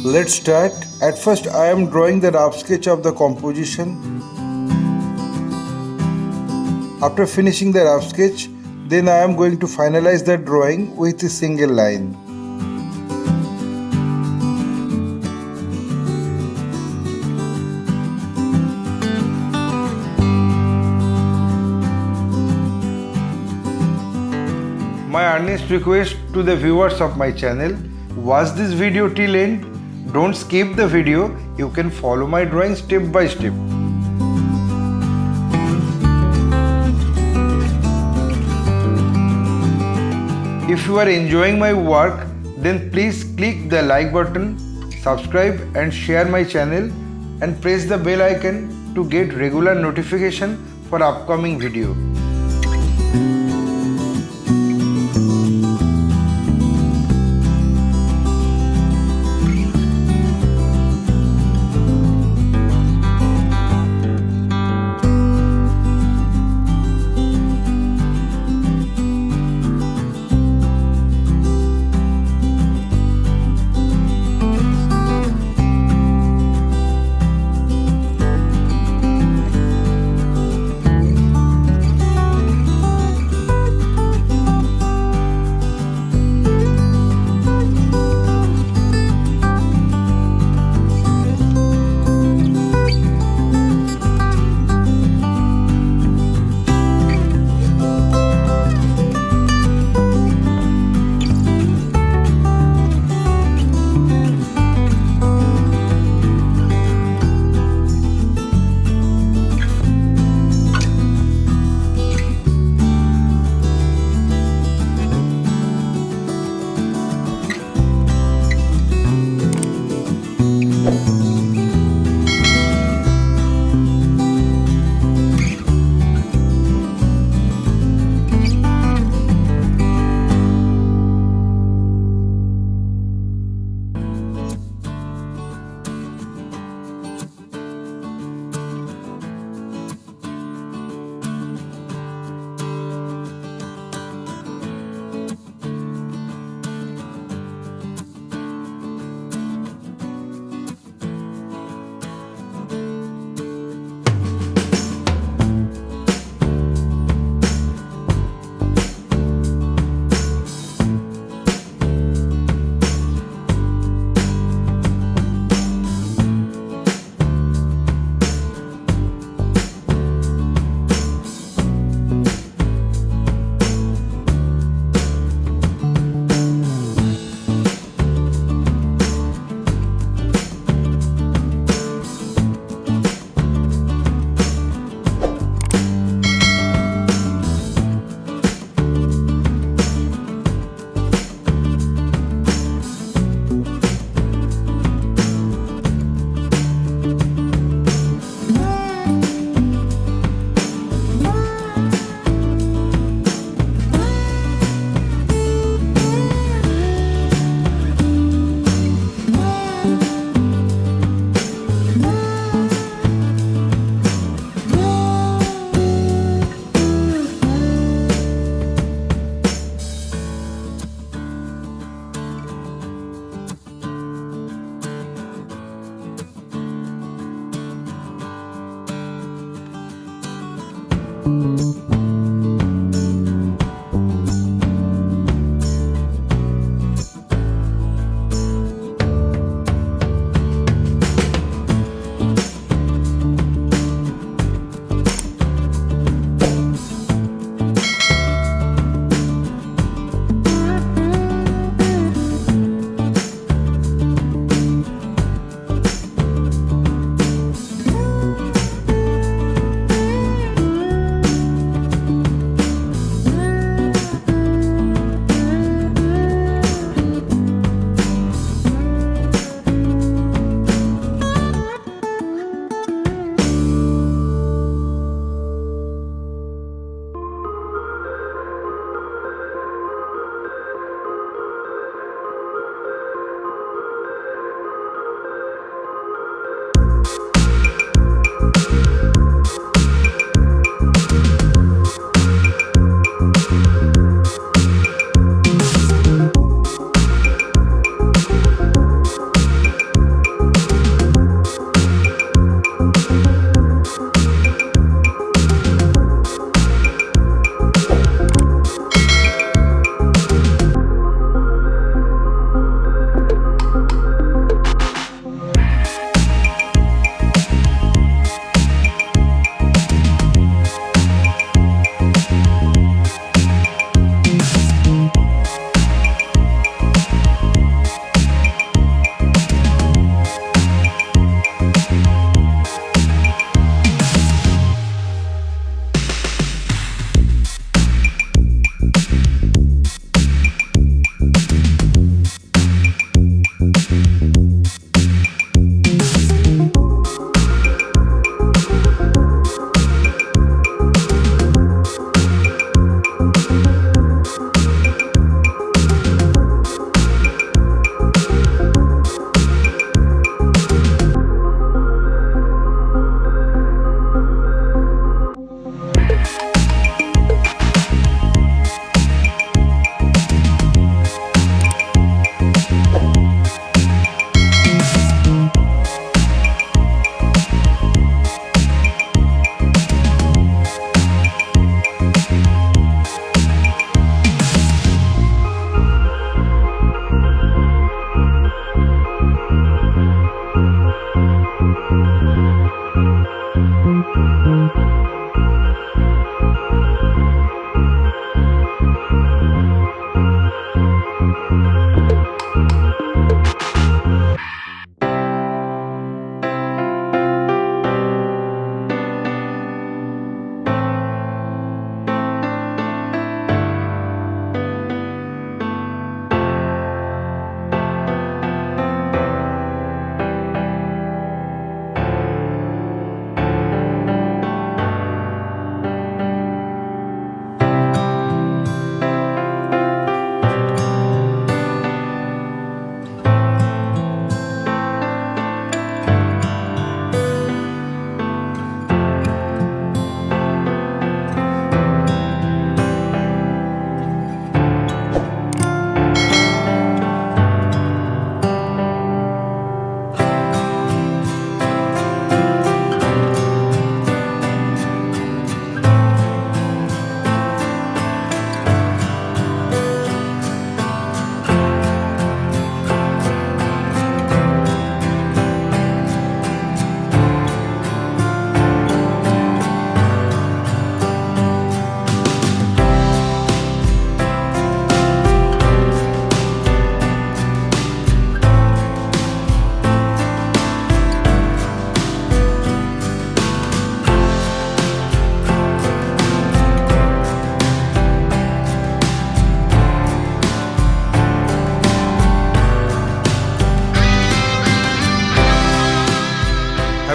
Let's start. At first I am drawing the rough sketch of the composition. After finishing the rough sketch, then I am going to finalize the drawing with a single line. My earnest request to the viewers of my channel, watch this video till end. Don't skip the video. You can follow my drawing step by step. If you are enjoying my work, then please click the like button, subscribe and share my channel and press the bell icon to get regular notification for upcoming video.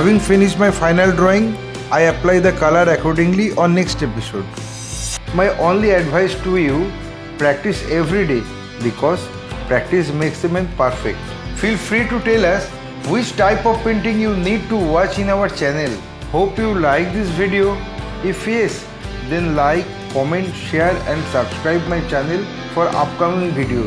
Having finished my final drawing, I apply the color accordingly on next episode. My only advice to you, practice every day because practice makes a man perfect. Feel free to tell us which type of painting you need to watch in our channel. Hope you like this video. If yes, then like, comment, share and subscribe my channel for upcoming video.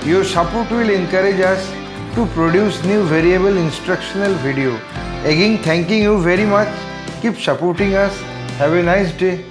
Your support will encourage us to produce new variable instructional video. Again, thanking you very much. Keep supporting us. Have a nice day.